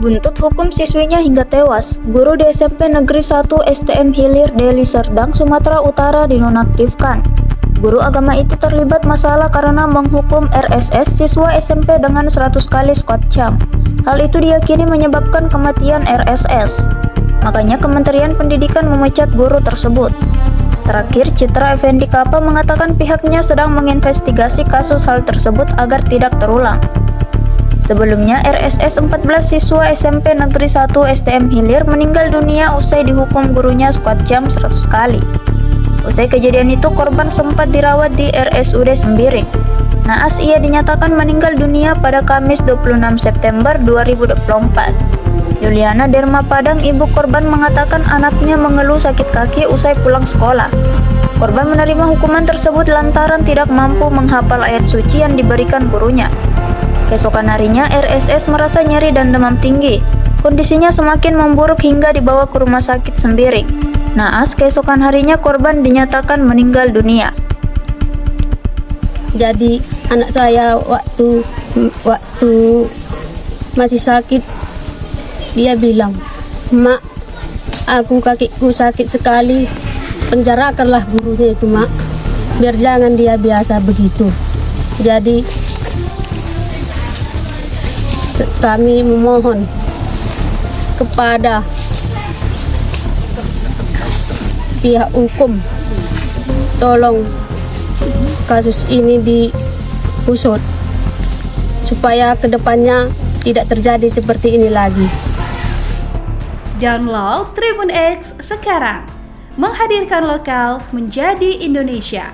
Buntut hukum siswinya hingga tewas, guru di SMP Negeri 1 STM Hilir Deli Serdang, Sumatera Utara dinonaktifkan. Guru agama itu terlibat masalah karena menghukum RSS siswa SMP dengan 100 kali squat jam. Hal itu diyakini menyebabkan kematian RSS. Makanya Kementerian Pendidikan memecat guru tersebut. Terakhir, Citra Effendi Kapa mengatakan pihaknya sedang menginvestigasi kasus hal tersebut agar tidak terulang. Sebelumnya, RSS 14 siswa SMP Negeri 1 STM Hilir meninggal dunia usai dihukum gurunya squat jam 100 kali. Usai kejadian itu, korban sempat dirawat di RSUD Sembiring. Naas ia dinyatakan meninggal dunia pada Kamis 26 September 2024. Yuliana Derma Padang, ibu korban, mengatakan anaknya mengeluh sakit kaki usai pulang sekolah. Korban menerima hukuman tersebut lantaran tidak mampu menghafal ayat suci yang diberikan gurunya. Keesokan harinya, RSS merasa nyeri dan demam tinggi. Kondisinya semakin memburuk hingga dibawa ke rumah sakit Sembiring. Naas, keesokan harinya korban dinyatakan meninggal dunia. Jadi anak saya waktu masih sakit, dia bilang, "Mak, aku kakiku sakit sekali, penjarakanlah gurunya itu, Mak, biar jangan dia biasa begitu." Jadi kami memohon kepada pihak hukum, tolong kasus ini diusut supaya kedepannya tidak terjadi seperti ini lagi. Download Tribun X sekarang, menghadirkan lokal menjadi Indonesia.